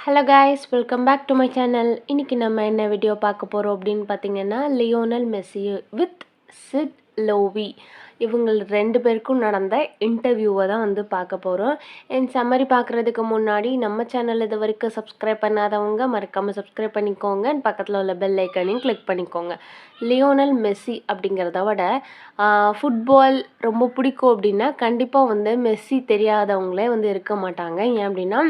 Hello guys, welcome back to my channel. இன்றைக்கி நம்ம என்ன வீடியோ பார்க்க போகிறோம் அப்படின்னு பார்த்தீங்கன்னா, Lionel Messi with Sid Lowe இவங்க 2 பேருக்கும் நடந்த இன்டர்வியூவை தான் வந்து பார்க்க போகிறோம். என் சம்மரி பார்க்குறதுக்கு முன்னாடி நம்ம சேனல் இது வரைக்கும் சப்ஸ்கிரைப் பண்ணாதவங்க மறக்காமல் சப்ஸ்கிரைப் பண்ணிக்கோங்க. பக்கத்தில் உள்ள பெல் ஐக்கானையும் கிளிக் பண்ணிக்கோங்க. லியோனல் மெஸ்ஸி அப்படிங்கிறத விட ஃபுட்பால் ரொம்ப பிடிக்கும் அப்படின்னா கண்டிப்பாக வந்து மெஸ்ஸி தெரியாதவங்களே வந்து இருக்க மாட்டாங்க. ஏன் அப்படின்னா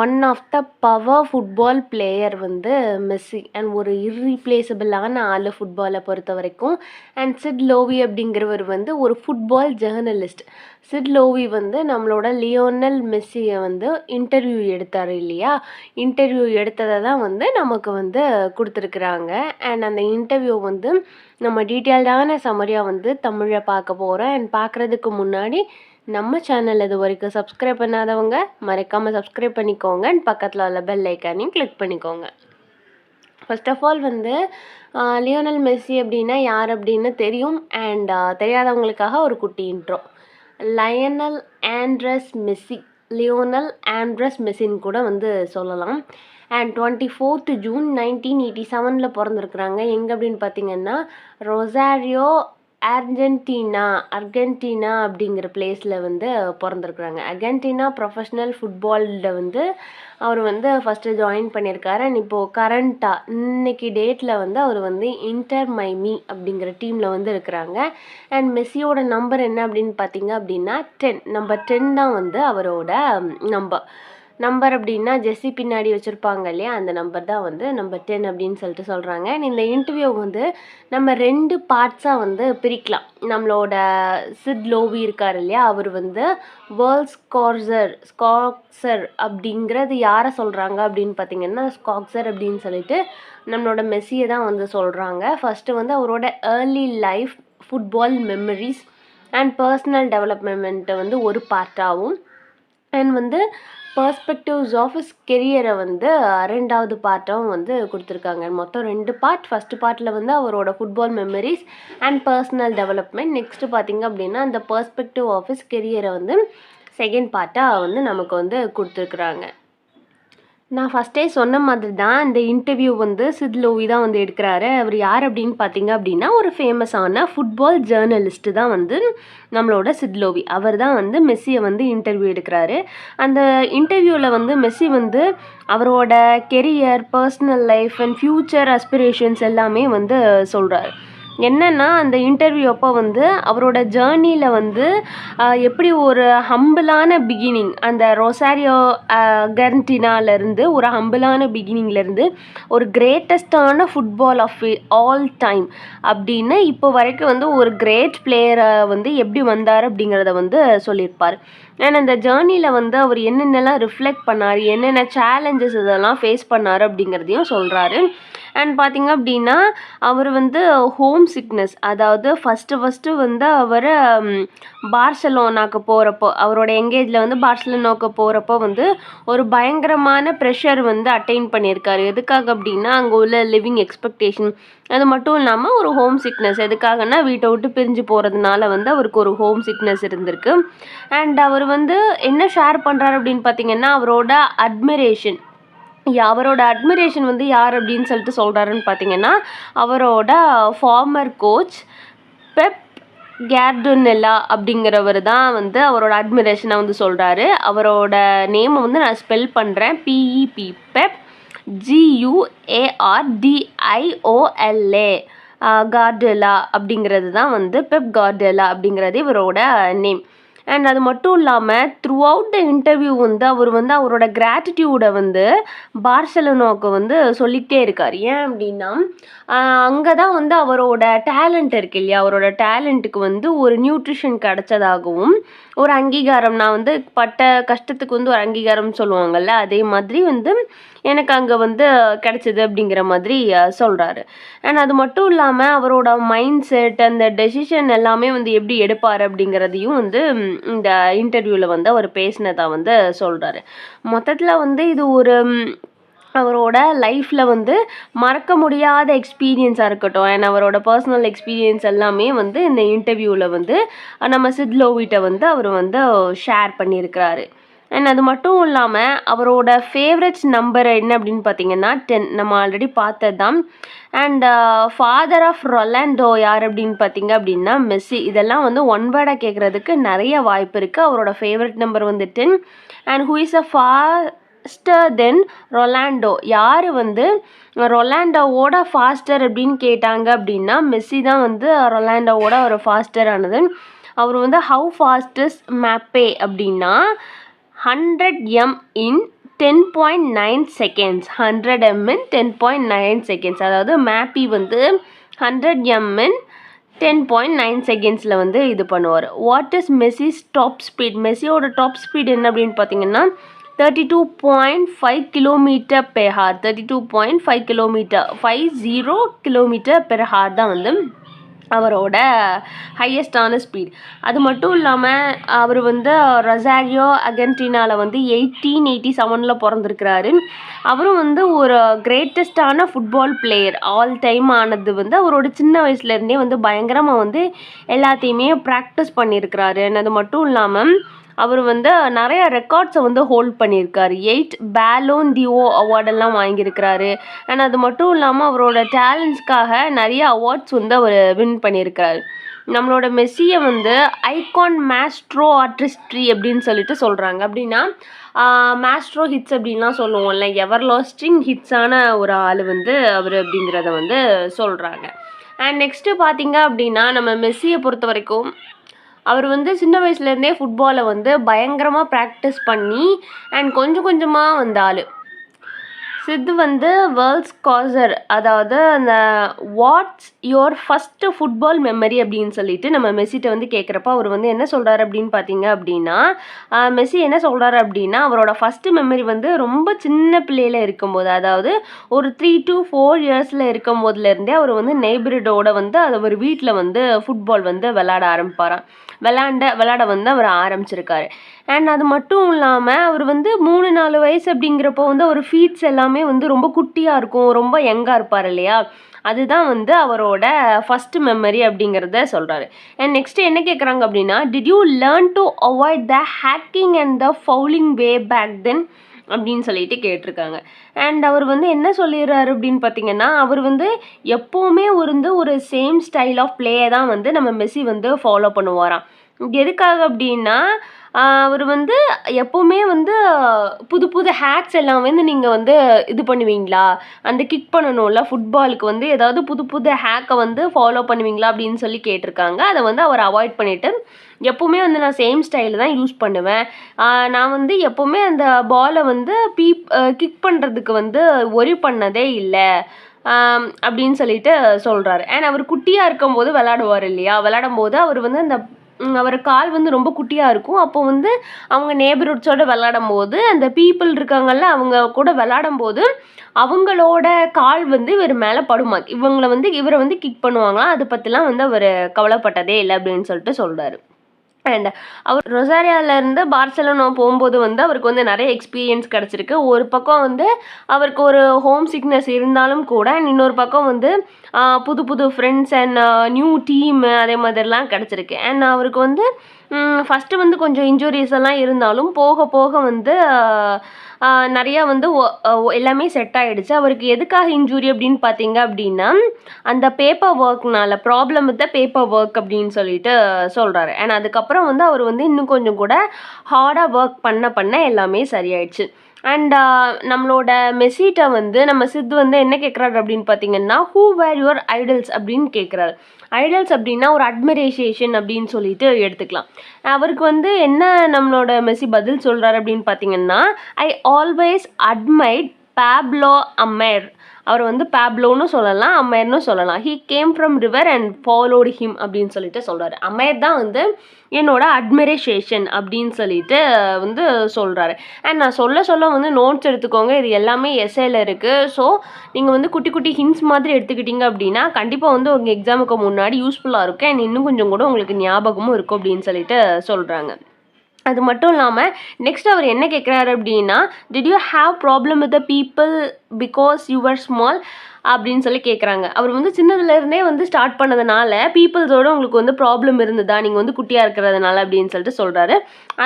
one of the power football player வந்து மெஸ்ஸி அண்ட் ஒரு இர்ரீப்ளேசபிளான ஆள் ஃபுட்பாலை பொறுத்த வரைக்கும். அண்ட் சிட் லோவி அப்படிங்கிறவர் வந்து ஒரு ஃபுட்பால் ஜேர்னலிஸ்ட். சிட் லோவி வந்து நம்மளோட லியோனல் மெஸ்ஸியை வந்து இன்டர்வியூ எடுத்தார் இல்லையா, இன்டர்வியூ எடுத்ததை தான் வந்து நமக்கு வந்து கொடுத்துருக்குறாங்க. அண்ட் அந்த இன்டர்வியூ வந்து நம்ம டீட்டெயில்டான சம்மரியாக வந்து தமிழில் பார்க்க போகிறோம். அண்ட் பார்க்குறதுக்கு முன்னாடி நம்ம சேனல் இது வரைக்கும் சப்ஸ்கிரைப் பண்ணாதவங்க மறக்காமல் சப்ஸ்கிரைப் பண்ணிக்கோங்க. பக்கத்தில் உள்ள பெல் ஐக்கானையும் கிளிக் பண்ணிக்கோங்க. ஃபர்ஸ்ட் ஆஃப் ஆல் வந்து லியோனல் மெஸ்ஸி அப்படின்னா யார் அப்படின்னு தெரியும். அண்ட் தெரியாதவங்களுக்காக ஒரு குட்டி intro. Lionel Andres Messi, Lionel Andres மெஸ்ஸின்னு கூட வந்து சொல்லலாம். அண்ட் 24th June 1987 பிறந்திருக்கிறாங்க. எங்கே அப்படின்னு பார்த்தீங்கன்னா ரொசாரியோ அர்ஜென்டினா அப்படிங்கிற பிளேஸில் வந்து பிறந்திருக்குறாங்க. அர்ஜென்டினா ப்ரொஃபஷ்னல் ஃபுட்பாலில் வந்து அவர் வந்து ஃபஸ்ட்டு ஜாயின் பண்ணியிருக்காரு. அண்ட் இப்போது கரண்ட்டாக இன்னைக்கு டேட்டில் வந்து அவர் வந்து இன்டர் மைமி அப்படிங்கிற டீமில் வந்து இருக்கிறாங்க. அண்ட் மெஸ்ஸியோட நம்பர் என்ன அப்படின்னு பார்த்தீங்க அப்படின்னா 10, நம்பர் 10 தான் வந்து அவரோட நம்பர் அப்படின்னா ஜெஸ்ஸி பின்னாடி வச்சுருப்பாங்க இல்லையா, அந்த நம்பர் தான் வந்து நம்பர் 10 அப்படின்னு சொல்லிட்டு சொல்கிறாங்க. இந்த இன்டர்வியூ வந்து நம்ம 2 பார்ட்ஸாக வந்து பிரிக்கலாம். நம்மளோட சிட் லோவி இருக்கார் இல்லையா, அவர் வந்து வேர்ல்ட் ஸ்காக்சர் அப்படிங்கிறது யாரை சொல்கிறாங்க அப்படின்னு பார்த்தீங்கன்னா ஸ்காக்சர் அப்படின்னு சொல்லிட்டு நம்மளோட மெஸ்ஸியை தான் வந்து சொல்கிறாங்க. ஃபஸ்ட்டு வந்து அவரோட early life, football memories and personal டெவலப்மெண்ட்டை வந்து ஒரு பார்ட்டாகவும், அண்ட் வந்து பர்ஸ்பெக்டிவ்ஸ் ஆஃப் ஹிஸ் கெரியரை வந்து 2வது பார்ட்டாகவும் வந்து கொடுத்துருக்காங்க. மொத்தம் 2 பார்ட். ஃபஸ்ட்டு பார்ட்டில் வந்து அவரோட football memories and personal development. Next பார்த்திங்க அப்படின்னா அந்த பர்ஸ்பெக்டிவ் ஆஃப் ஹிஸ் கெரியரை வந்து செகண்ட் பார்ட்டாக வந்து நமக்கு வந்து கொடுத்துருக்குறாங்க. நான் ஃபஸ்ட்டே சொன்ன மாதிரி தான் இந்த இன்டர்வியூ வந்து சிட் லோவி தான் வந்து எடுக்கிறாரு. அவர் யார் அப்படின்னு பார்த்தீங்க அப்படின்னா ஒரு ஃபேமஸான ஃபுட்பால் ஜேர்னலிஸ்ட்டு தான் வந்து நம்மளோட சிட் லோவி. அவர் தான் வந்து மெஸ்ஸியை வந்து இன்டர்வியூ எடுக்கிறாரு. அந்த இன்டர்வியூவில் வந்து மெஸ்ஸி வந்து அவரோட career, personal life and future aspirations எல்லாமே வந்து சொல்கிறாரு. என்னென்னா அந்த இன்டர்வியூ அப்போ வந்து அவரோட ஜேர்னியில் வந்து எப்படி ஒரு ஹம்பிளான பிகினிங், அந்த ரொசாரியோ அர்ஜென்டினாலேருந்து ஒரு ஹம்பிளான பிகினிங்லேருந்து ஒரு கிரேட்டஸ்டான ஃபுட்பால் ஆஃப் ஆல் டைம் அப்படின்னு இப்போ வரைக்கும் வந்து ஒரு கிரேட் பிளேயரை வந்து எப்படி வந்தார் அப்படிங்கிறத வந்து சொல்லியிருப்பார். அண்ட் அந்த ஜேர்னியில் வந்து அவர் என்னென்னலாம் ரிஃப்ளெக்ட் பண்ணார், என்னென்ன சேலஞ்சஸ் இதெல்லாம் ஃபேஸ் பண்ணார் அப்படிங்கிறதையும் சொல்கிறாரு. அண்ட் பார்த்திங்க அப்படின்னா அவர் வந்து ஹோம் சிக்னஸ், அதாவது ஃபஸ்ட்டு வந்து அவர் பார்சலோனாக்கு போகிறப்போ, அவரோட எங்கேஜில் வந்து பார்சலோனாவுக்கு போகிறப்போ வந்து ஒரு பயங்கரமான ப்ரெஷர் வந்து அட்டைன் பண்ணியிருக்காரு. எதுக்காக அப்படின்னா அங்கே உள்ள லிவிங் எக்ஸ்பெக்டேஷன், அது மட்டும் இல்லாமல் ஒரு ஹோம் சிக்னஸ். எதுக்காகனா வீட்டை விட்டு பிரிஞ்சு போகிறதுனால வந்து அவருக்கு ஒரு ஹோம் சிக்னஸ் இருந்திருக்கு. அண்ட் அவர் வந்து என்ன ஷேர் பண்ணுறாரு அப்படின்னு பார்த்தீங்கன்னா அவரோட அட்மிரேஷன் வந்து யார் அப்படின்னு சொல்லிட்டு சொல்கிறாருன்னு பார்த்தீங்கன்னா அவரோட ஃபார்மர் கோச் பெப் கேர்டினெல்லா அப்படிங்கிறவர் தான் வந்து அவரோட அட்மிரேஷனை வந்து சொல்கிறாரு. அவரோட நேமை வந்து நான் ஸ்பெல் பண்ணுறேன். PEP பெப் GUARDIOLA கார்டெலா அப்படிங்கிறது தான் வந்து பெப் கார்டெலா அப்படிங்கிறது இவரோட நேம். அண்ட் அது மட்டும் இல்லாமல் த்ரூ அவுட் த இன்டர்வியூ வந்து அவர் வந்து அவரோட கிராட்டிடியூடை வந்து பார்சலோனாவுக்கு வந்து சொல்லிகிட்டே இருக்கார். ஏன் அப்படின்னா அங்கே தான் வந்து அவரோட டேலண்ட் இருக்கு இல்லையா, அவரோட டேலண்ட்டுக்கு வந்து ஒரு நியூட்ரிஷன் கிடச்சதாகவும் ஒரு அங்கீகாரம், நான் வந்து பட்ட கஷ்டத்துக்கு வந்து ஒரு அங்கீகாரம் சொல்லுவாங்கள்ல, அதே மாதிரி வந்து எனக்கு அங்கே வந்து கிடச்சிது அப்படிங்கிற மாதிரி சொல்கிறாரு. அண்ட் அது மட்டும் இல்லாமல் அவரோட மைண்ட் செட், அந்த டெசிஷன் எல்லாமே வந்து எப்படி எடுப்பார் அப்படிங்கிறதையும் வந்து இந்த இன்டர்வியூவில் வந்து அவர் பேசினதாக வந்து சொல்கிறாரு. மொத்தத்தில் வந்து இது ஒரு அவரோட லைஃப்பில் வந்து மறக்க முடியாத எக்ஸ்பீரியன்ஸாக இருக்கட்டும், அண்ட் அவரோட பர்சனல் எக்ஸ்பீரியன்ஸ் எல்லாமே வந்து இந்த இன்டர்வியூவில் வந்து நம்ம சிட் லோவிட்ட வந்து அவர் வந்து ஷேர் பண்ணியிருக்கிறாரு. அண்ட் அது மட்டும் இல்லாமல் அவரோட ஃபேவரட்ஸ் நம்பர் என்ன அப்படின்னு பார்த்தீங்கன்னா 10. நம்ம ஆல்ரெடி பார்த்தது தான். அண்ட் ஃபாதர் ஆஃப் ரொலாண்டோ யார் அப்படின்னு பார்த்தீங்க அப்படின்னா மெஸ்ஸி. இதெல்லாம் வந்து ஒன் வேர்டாக கேட்குறதுக்கு நிறைய வாய்ப்பு இருக்குது. அவரோட ஃபேவரட் நம்பர் வந்து 10. And who is a faster than Ronaldo, யார் வந்து ரொலாண்டோவோட ஃபாஸ்டர் அப்படின்னு கேட்டாங்க அப்படின்னா மெஸ்ஸி தான் வந்து ரொலாண்டோவோட ஒரு ஃபாஸ்டர் ஆனது. அவர் வந்து ஹவு ஃபாஸ்டஸ்ட் மேப்பே அப்படின்னா 100 m in 10.9 seconds. 100 m in 10.9 seconds. அதாவது மேப்பி வந்து 100 m in 10.9 செகண்ட்ஸில் வந்து இது பண்ணுவார். What is Messi's top speed? மெஸ்ஸியோட டாப் ஸ்பீட் என்ன அப்படின்னு பார்த்தீங்கன்னா 32.5 kilometre per hour. 32.5 kilometre 50 kilometre per hour தான் வந்து அவரோட ஹையஸ்டான ஸ்பீட். அது மட்டும் இல்லாமல் அவர் வந்து ரொசாரியோ அர்ஜென்டினாவில் வந்து 1887 பிறந்திருக்கிறாரு. அவரும் வந்து ஒரு கிரேட்டஸ்டான ஃபுட்பால் பிளேயர் ஆல் டைம் ஆனது வந்து அவரோட சின்ன வயசுலேருந்தே வந்து பயங்கரமாக வந்து எல்லாத்தையுமே ப்ராக்டிஸ் பண்ணியிருக்கிறாரு. அது மட்டும் இல்லாமல் அவர் வந்து நிறைய ரெக்கார்ட்ஸை வந்து ஹோல்ட் பண்ணியிருக்காரு. 8 பேலோன் டிஓ அவார்டெல்லாம் வாங்கியிருக்கிறாரு. அண்ட் அது மட்டும் இல்லாமல் அவரோட டேலண்ட்ஸ்க்காக நிறைய அவார்ட்ஸ் வந்து அவர் வின் பண்ணியிருக்காரு. நம்மளோட மெஸ்ஸியை வந்து ஐகான் மேஸ்ட்ரோ ஆர்டிஸ்ட்ரி அப்படின்னு சொல்லிட்டு சொல்கிறாங்க. அப்படின்னா மேஸ்ட்ரோ ஹிட்ஸ் அப்படின்லாம் சொல்லுவோம்ல, எவர் லாஸ்டிங் ஹிட்ஸான ஒரு ஆள் வந்து அவர் அப்படிங்கிறத வந்து சொல்கிறாங்க. அண்ட் நெக்ஸ்ட்டு பார்த்தீங்க அப்படின்னா நம்ம மெஸ்ஸியை பொறுத்த வரைக்கும் அவர் வந்து சின்ன வயசுலேருந்தே ஃபுட்பாலை வந்து பயங்கரமாக ப்ராக்டிஸ் பண்ணி அண்ட் கொஞ்சம் கொஞ்சமாக வந்த ஆள். சித்து வந்து வேர்ல்ட்ஸ் காசர், அதாவது அந்த what's your first football memory அப்படின்னு சொல்லிட்டு நம்ம மெஸ்ஸிட்ட வந்து கேட்குறப்ப அவர் வந்து என்ன சொல்கிறாரு அப்படின்னு பார்த்தீங்க அப்படின்னா மெஸ்ஸி என்ன சொல்கிறாரு அப்படின்னா அவரோட ஃபஸ்ட்டு மெமரி வந்து ரொம்ப சின்ன பிள்ளையில் இருக்கும்போது, அதாவது ஒரு 3 to 4 இயர்ஸில் இருக்கும் போதுலேருந்தே அவர் வந்து நெய்பர்ஹுட்டோட வந்து அது ஒரு வீட்டில் வந்து ஃபுட்பால் வந்து விளாட வந்து அவர் ஆரம்பிச்சிருக்காரு. அண்ட் அது மட்டும் இல்லாமல் அவர் வந்து 3-4 வயசு அப்படிங்கிறப்போ வந்து அவர் ஃபீட்ஸ் எல்லாமே வந்து ரொம்ப குட்டியாக இருக்கும், ரொம்ப யங்காக இருப்பார் இல்லையா, அதுதான் வந்து அவரோட ஃபஸ்ட்டு மெமரி அப்படிங்கிறத சொல்கிறாரு. அண்ட் நெக்ஸ்ட்டு என்ன கேட்குறாங்க அப்படின்னா did you learn to avoid the hacking and the fouling way back then அப்படின்னு சொல்லிட்டு கேட்டிருக்காங்க. அண்ட் அவர் வந்து என்ன சொல்லிடுறாரு அப்படின்னு பார்த்தீங்கன்னா அவர் வந்து எப்போவுமே வந்து ஒரு சேம் ஸ்டைல் ஆஃப் பிளேயை தான் வந்து நம்ம மெஸ்ஸி வந்து ஃபாலோ பண்ணுவாராம். எதுக்காக அப்படின்னா அவர் வந்து எப்போவுமே வந்து புது புது ஹேக்ஸ் எல்லாம் வந்து நீங்கள் வந்து இது பண்ணுவீங்களா, அந்த கிக் பண்ணணும்ல ஃபுட்பாலுக்கு வந்து ஏதாவது புது புது ஹேக்கை வந்து ஃபாலோ பண்ணுவீங்களா அப்படின்னு சொல்லி கேட்டிருக்காங்க. அதை வந்து அவர் அவாய்ட் பண்ணிவிட்டு எப்போவுமே வந்து நான் சேம் ஸ்டைலில் தான் யூஸ் பண்ணுவேன், நான் வந்து எப்போவுமே அந்த பாலை வந்து கிக் பண்ணுறதுக்கு வந்து ஒரி பண்ணதே இல்லை அப்படின்னு சொல்லிட்டு சொல்கிறாரு. அண்ட் அவர் குட்டியாக இருக்கும்போது விளாடுவார் இல்லையா, விளாடும் போது அவர் வந்து அந்த அவர் கால் வந்து ரொம்ப குட்டியாக இருக்கும். அப்போ வந்து அவங்க நேபர்ஹுட்ஸோடு விளாடும் போது அந்த பீப்புள் இருக்காங்கல்ல அவங்க கூட விளாடும் போது அவங்களோட கால் வந்து இவர் மேலே படுமா, இவரை வந்து கிக் பண்ணுவாங்களாம். அதை பற்றிலாம் வந்து அவர் கவலைப்பட்டதே இல்லை அப்படின்னு சொல்லிட்டு சொல்கிறாரு. அண்ட் அவர் ரொசாரியாவிலேருந்து பார்சலோனா போகும்போது வந்து அவருக்கு வந்து நிறைய எக்ஸ்பீரியன்ஸ் கிடச்சிருக்கு. ஒரு பக்கம் வந்து அவருக்கு ஒரு ஹோம் சிக்னஸ் இருந்தாலும் கூட இன்னொரு பக்கம் வந்து புது புது ஃப்ரெண்ட்ஸ் அண்ட் நியூ டீம் அதே மாதிரிலாம் கிடச்சிருக்கு. அண்ட் அவருக்கு வந்து ஃபஸ்ட்டு வந்து கொஞ்சம் இன்ஜுரிஸ் எல்லாம் இருந்தாலும் போக போக வந்து நிறையா வந்து எல்லாமே செட் ஆகிடுச்சு. அவருக்கு எதுக்காக இன்ஜுரி அப்படின்னு பார்த்தீங்க அப்படின்னா அந்த பேப்பர் ஒர்க்னால problem with the paper work அப்படின்னு சொல்லிட்டு சொல்கிறாரு. அண்ட் அதுக்கப்புறம் வந்து அவர் வந்து இன்னும் கொஞ்சம் கூட ஹார்டாக ஒர்க் பண்ண எல்லாமே சரியாயிடுச்சு. அண்ட் நம்மளோட மெஸ்ஸிட்ட வந்து நம்ம சித்து வந்து என்ன கேட்குறாரு அப்படின்னு பார்த்தீங்கன்னா ஹூ வேர் யுவர் ஐடல்ஸ் அப்படின்னு கேட்குறாரு. ஐடல்ஸ் அப்படின்னா ஒரு அட்மிரேஷன் அப்படின்னு சொல்லிட்டு எடுத்துக்கலாம். அவருக்கு வந்து என்ன நம்மளோட மெஸ்ஸி பதில் சொல்கிறாரு அப்படின்னு பார்த்தீங்கன்னா ஐ ஆல்வேஸ் அட்மைர்ட் பாப்லோ அமேர். அவர் வந்து பாப்லோன்னு சொல்லலாம், அமேர்னு சொல்லலாம். He came from river and followed him அப்படின்னு சொல்லிட்டு சொல்கிறாரு. அமேர் தான் வந்து என்னோட அட்மிரேஷன் அப்படின்னு சொல்லிட்டு வந்து சொல்கிறாரு. அண்ட் நான் சொல்ல வந்து நோட்ஸ் எடுத்துக்கோங்க, இது எல்லாமே எஸ்ஏல இருக்குது. ஸோ நீங்கள் வந்து குட்டி குட்டி ஹிண்ட்ஸ் மாதிரி எடுத்துக்கிட்டீங்க அப்படின்னா கண்டிப்பாக வந்து உங்கள் எக்ஸாமுக்கு முன்னாடி யூஸ்ஃபுல்லாக இருக்கும். அண்ட் இன்னும் கொஞ்சம் கூட உங்களுக்கு ஞாபகமும் இருக்கும் அப்படின்னு சொல்லிட்டு சொல்கிறாங்க. அது மட்டும் இல்லாமல் நெக்ஸ்ட் அவர் என்ன கேட்குறாரு அப்படின்னா, did you have problem with the people because you are small அப்படின்னு சொல்லி கேட்குறாங்க. அவர் வந்து சின்னதுலேருந்தே வந்து ஸ்டார்ட் பண்ணதுனால பீப்புள்ஸோட உங்களுக்கு வந்து ப்ராப்ளம் இருந்ததா நீங்கள் வந்து குட்டியாக இருக்கிறதுனால அப்படின்னு சொல்லிட்டு சொல்கிறாரு.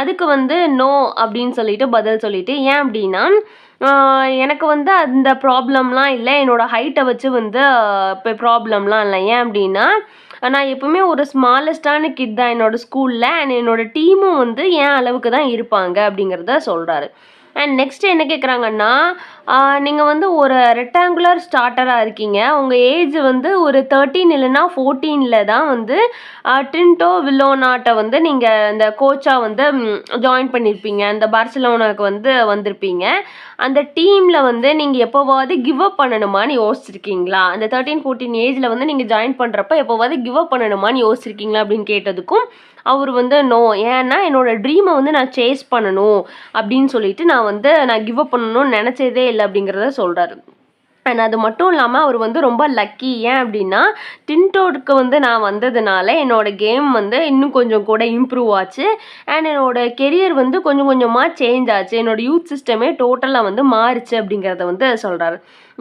அதுக்கு வந்து நோ அப்படின்னு சொல்லிட்டு பதில் சொல்லிட்டு, ஏன் அப்படின்னா எனக்கு வந்து அந்த ப்ராப்ளம்லாம் இல்லை, என்னோடய ஹைட்டை வச்சு வந்து இப்போ ப்ராப்ளம்லாம் இல்லை. ஏன் அப்படின்னா நான் எப்பவுமே ஒரு ஸ்மாலஸ்டான கிட் தான் என்னோடய ஸ்கூலில், அண்ட் என்னோடய டீமும் வந்து என் அளவுக்கு தான் இருப்பாங்க அப்படிங்கிறத சொல்கிறாரு. அண்ட் நெக்ஸ்ட் என்ன கேட்குறாங்கன்னா, நீங்கள் வந்து ஒரு ரெக்டாங்குலர் ஸ்டார்டராக இருக்கீங்க, உங்கள் ஏஜ் வந்து ஒரு 13 இல்லைன்னா 14ல் தான் வந்து டின்டோ வில்லோனாட்டை வந்து நீங்கள் இந்த கோச்சாக வந்து ஜாயின் பண்ணியிருப்பீங்க, அந்த பார்சிலோனாவுக்கு வந்து வந்திருப்பீங்க. அந்த டீமில் வந்து நீங்கள் எப்போவாவது கிவ் அப் பண்ணணுமான்னு யோசிச்சிருக்கீங்களா? அந்த 13, 14 ஏஜில் வந்து நீங்கள் ஜாயின் பண்ணுறப்ப எப்போவாவது கிவ் அப் பண்ணணுமான்னு யோசிச்சிருக்கீங்களா அப்படின்னு கேட்டதுக்கும் அவர் வந்து நோ, ஏன்னா என்னோடய ட்ரீமை வந்து நான் சேஸ் பண்ணணும் அப்படின்னு சொல்லிட்டு நான் கிவ் அப் பண்ணணும்னு நினச்சதே இல்லை அப்படிங்கிறத சொல்கிறாரு. அண்ட் அது மட்டும் இல்லாமல் அவர் வந்து ரொம்ப லக்கி. ஏன் அப்படின்னா டின்டோடுக்கு வந்து நான் வந்ததுனால என்னோடய கேம் வந்து இன்னும் கொஞ்சம் கூட இம்ப்ரூவ் ஆச்சு, அண்ட் என்னோடய கெரியர் வந்து கொஞ்சம் கொஞ்சமாக சேஞ்ச் ஆச்சு, என்னோடய யூத் சிஸ்டமே டோட்டலாக வந்து மாறிச்சு அப்படிங்கிறத வந்து சொல்கிறாரு.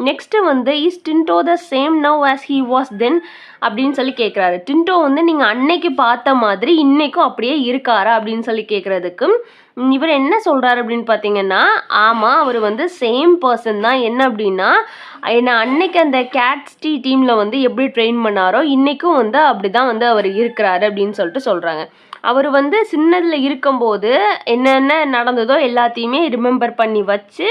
நெக்ஸ்ட்டு வந்து is Tinto the same now as he was தென் அப்படின்னு சொல்லி கேட்குறாரு. டின்டோ வந்து நீங்கள் அன்னைக்கு பார்த்த மாதிரி இன்றைக்கும் அப்படியே இருக்காரா அப்படின்னு சொல்லி கேட்குறதுக்கு இவர் என்ன சொல்கிறாரு அப்படின்னு பார்த்தீங்கன்னா, ஆமாம், அவர் வந்து சேம் பர்சன் தான். என்ன அப்படின்னா என்னை அன்னைக்கு அந்த கேட்ஸ்டி டீமில் வந்து எப்படி ட்ரெயின் பண்ணாரோ இன்றைக்கும் வந்து அப்படி தான் வந்து அவர் இருக்கிறாரு அப்படின்னு சொல்லிட்டு சொல்கிறாங்க. அவர் வந்து சின்னதில் இருக்கும்போது என்னென்ன நடந்ததோ எல்லாத்தையுமே ரிமெம்பர் பண்ணி வச்சு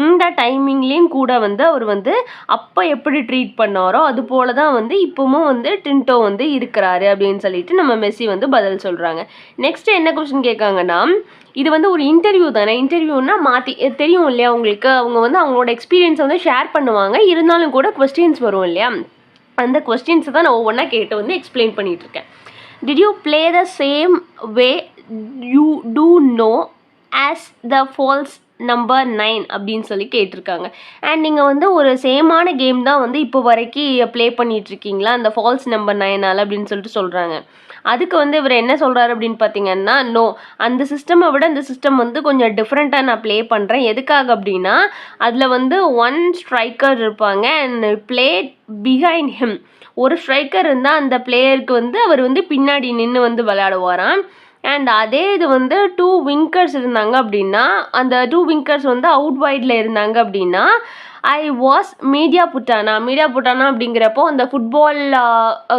இந்த டைமிங்லேயும் கூட வந்து அவர் வந்து அப்போ எப்படி ட்ரீட் பண்ணாரோ அது போல தான் வந்து இப்போவும் வந்து டின்டோ வந்து இருக்கிறாரு அப்படின்னு சொல்லிட்டு நம்ம மெஸ்ஸி வந்து பதில் சொல்கிறாங்க. நெக்ஸ்ட் என்ன கொஸ்டின் கேட்காங்கன்னா, இது வந்து ஒரு இன்டர்வியூ தானே, இன்டர்வியூன்னா மாற்றி தெரியும் இல்லையா உங்களுக்கு, அவங்க வந்து அவங்களோட எக்ஸ்பீரியன்ஸை வந்து ஷேர் பண்ணுவாங்க, இருந்தாலும் கூட கொஸ்டின்ஸ் வரும் இல்லையா, அந்த கொஸ்டின்ஸை தான் நான் ஒவ்வொன்றா கேட்டு வந்து எக்ஸ்பிளைன் பண்ணிகிட்ருக்கேன். Did you play the same way you do now as the false number 9 அப்படின்னு சொல்லி கேட்டிருக்காங்க. அண்ட் நீங்கள் வந்து ஒரு சேமான கேம் தான் வந்து இப்போ வரைக்கும் ப்ளே பண்ணிகிட்ருக்கீங்களா அந்த ஃபால்ஸ் நம்பர் 9 அப்படின்னு சொல்லிட்டு சொல்கிறாங்க. அதுக்கு வந்து இவர் என்ன சொல்கிறாரு அப்படின்னு பார்த்தீங்கன்னா, நோ, அந்த சிஸ்டமை விட இந்த சிஸ்டம் வந்து கொஞ்சம் டிஃப்ரெண்ட்டாக நான் ப்ளே பண்ணுறேன். எதுக்காக அப்படின்னா அதில் வந்து 1 ஸ்ட்ரைக்கர் இருப்பாங்க அண்ட் ப்ளே பிஹைண்ட் ஹிம். ஒரு ஸ்ட்ரைக்கர் இருந்தால் அந்த பிளேயருக்கு வந்து அவர் வந்து பின்னாடி நின்று வந்து விளையாடுவாராம். அண்ட் அதே இது வந்து 2 விங்கர்ஸ் இருந்தாங்க அப்படின்னா அந்த 2 விங்கர்ஸ் வந்து அவுட் வைடில் இருந்தாங்க அப்படின்னா ஐ வாஸ் மீடியா புட்டானா அப்படிங்கிறப்போ அந்த ஃபுட்பால்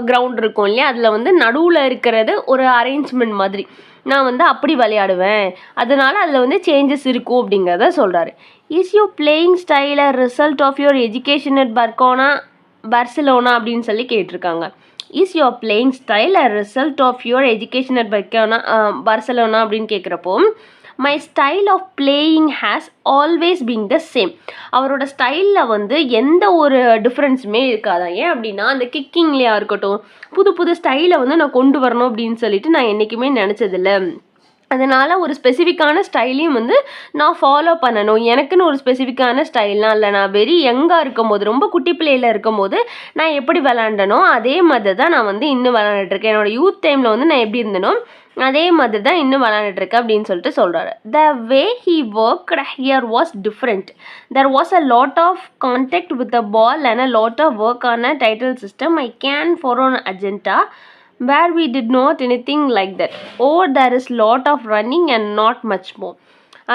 கிரவுண்ட் இருக்கும் இல்லையா, அதில் வந்து நடுவில் இருக்கிறது ஒரு அரேஞ்ச்மெண்ட் மாதிரி நான் வந்து அப்படி விளையாடுவேன், அதனால் அதில் வந்து சேஞ்சஸ் இருக்கும் அப்படிங்கிறத சொல்கிறாரு. Is you playing style a result of your education at Barcelona அப்படின்னு சொல்லி கேட்டிருக்காங்க. Is your playing style a result of your education at Barcelona அப்படின்னு கேட்குறப்போ my style of playing has always been the same. அவரோட ஸ்டைலில் வந்து எந்த ஒரு டிஃப்ரென்ஸுமே இருக்காதான். ஏன் அப்படின்னா அந்த கிக்கிங்லேயா இருக்கட்டும், புது புது ஸ்டைலை வந்து நான் கொண்டு வரணும் அப்படின்னு சொல்லிட்டு நான் என்றைக்குமே நினச்சதில்லை. அதனால் ஒரு ஸ்பெசிஃபிக்கான ஸ்டைலையும் வந்து நான் ஃபாலோ பண்ணணும், எனக்குன்னு ஒரு ஸ்பெசிஃபிக்கான ஸ்டைல்லாம் இல்லை. நான் வெரி யங்காக இருக்கும்போது, ரொம்ப குட்டி பிள்ளையில் இருக்கும்போது நான் எப்படி விளாண்டனோ அதே மாதிரி தான் நான் வந்து இன்னும் விளாண்டுட்ருக்கேன். என்னோடய யூத் டைமில் வந்து நான் எப்படி இருந்தனோ அதே மாதிரி தான் இன்னும் விளாண்டுட்ருக்கேன் அப்படின்னு சொல்லிட்டு சொல்கிறாரு. The way he worked here was different. There was a lot of contact with the ball and a lot of work on a title system. I can for an agenda where we did not anything like that. Over there is lot of running and not much more.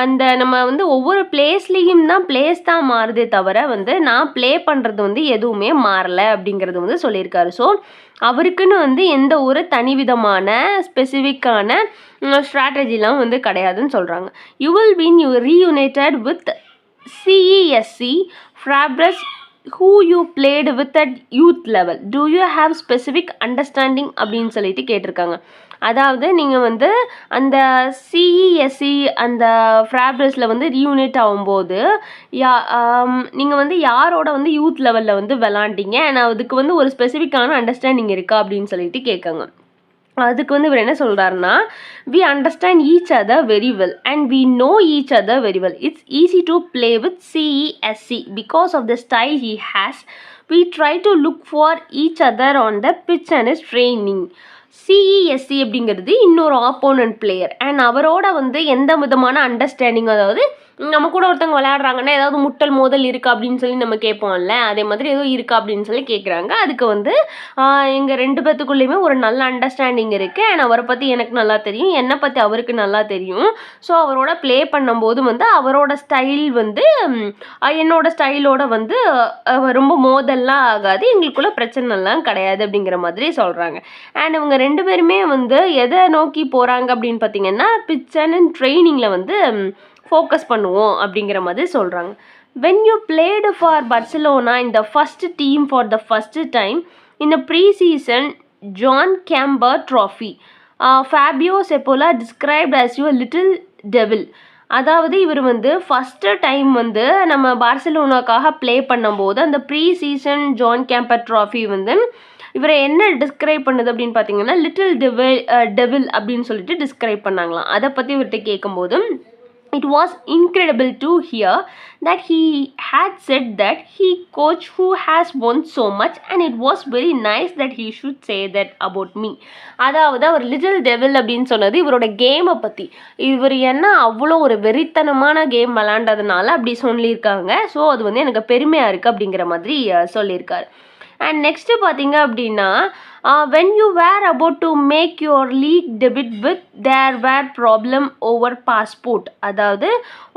அந்த நம்ம வந்து ஒவ்வொரு பிளேஸ்லேயும் தான் place தான் மாறுதே தவிர வந்து நான் ப்ளே பண்ணுறது வந்து எதுவுமே மாறலை அப்படிங்கிறது வந்து சொல்லியிருக்காரு. ஸோ அவருக்குன்னு வந்து எந்த ஒரு தனிவிதமான ஸ்பெசிஃபிக்கான ஸ்ட்ராட்டஜிலாம் வந்து கிடையாதுன்னு சொல்கிறாங்க. You will been reunited with Cesc Fabregas who you played with at youth level. Do you have specific understanding அப்படின்னு சொல்லிட்டு கேட்டிருக்காங்க. அதாவது நீங்கள் வந்து அந்த சிஇஎஸ்சி அந்த ஃப்ராப்ரஸில் வந்து ரீயூனைட் ஆகும்போது நீங்கள் வந்து யாரோட வந்து யூத் லெவலில் வந்து விளாண்டிங்க, ஆனால் அதுக்கு வந்து ஒரு ஸ்பெசிஃபிக்கான அண்டர்ஸ்டாண்டிங் இருக்கா அப்படின்னு சொல்லிட்டு கேட்காங்க. அதுக்கு வந்து இவர் என்ன சொல்கிறாருன்னா, we understand each other very well and we know each other very well. It's easy to play with CESC because of the style he has. We try to look for each other on the pitch and his training. CESC அப்படிங்கிறது இன்னொரு opponent player and அவரோட வந்து எந்த விதமான understanding, அதாவது நம்ம கூட ஒருத்தவங்க விளையாடுறாங்கன்னா ஏதாவது முட்டல் மோதல் இருக்கா அப்படின்னு சொல்லி நம்ம கேட்போம்ல, அதே மாதிரி ஏதோ இருக்கா அப்படின்னு சொல்லி கேட்குறாங்க. அதுக்கு வந்து எங்கள் 2 பேத்துக்குள்ளேயுமே ஒரு நல்ல அண்டர்ஸ்டாண்டிங் இருக்குது அண்ட் அவரை பற்றி எனக்கு நல்லா தெரியும், என்னை பற்றி அவருக்கு நல்லா தெரியும். ஸோ அவரோட ப்ளே பண்ணும்போது வந்து அவரோட ஸ்டைல் வந்து என்னோட ஸ்டைலோட வந்து ரொம்ப மோதல்லாம் ஆகாது, எங்களுக்குள்ள பிரச்சனைலாம் கிடையாது அப்படிங்கிற மாதிரி சொல்கிறாங்க. அண்ட் இவங்க 2 பேருமே வந்து எதை நோக்கி போகிறாங்க அப்படின்னு பார்த்தீங்கன்னா பிட்ச் அண்ட் ட்ரைனிங்கில் வந்து ஃபோக்கஸ் பண்ணுவோம் அப்படிங்கிற மாதிரி சொல்கிறாங்க. When you played for Barcelona in the first team for the first time in a pre-season John Campbell Trophy, Fabio Sepola described as your little devil. அதாவது இவர் வந்து ஃபஸ்ட்டு டைம் வந்து நம்ம பார்சிலோனாக்காக ப்ளே பண்ணும்போது அந்த pre season Joan Gamper trophy வந்து இவரை என்ன டிஸ்கிரைப் பண்ணுது அப்படின்னு பார்த்தீங்கன்னா லிட்டில் டெவில் அப்படின்னு சொல்லிட்டு டிஸ்கிரைப் பண்ணாங்களாம். அதை பற்றி இவர்கிட்ட கேட்கும்போது it was incredible to hear that he had said that he coach who has won so much and it was very nice that he should say that about me. அதாவது அவர் little devil அப்படின்னு சொன்னது இவரோட கேமை பற்றி, இவர் என்ன அவ்வளோ ஒரு வெறித்தனமான கேம் விளாண்டதுனால அப்படி சொல்லியிருக்காங்க. ஸோ அது வந்து எனக்கு பெருமையாக இருக்குது அப்படிங்கிற மாதிரி சொல்லியிருக்காரு. அண்ட் நெக்ஸ்ட்டு பார்த்தீங்க அப்படின்னா when you were about to make your league debut with there were problem over passport. அதாவது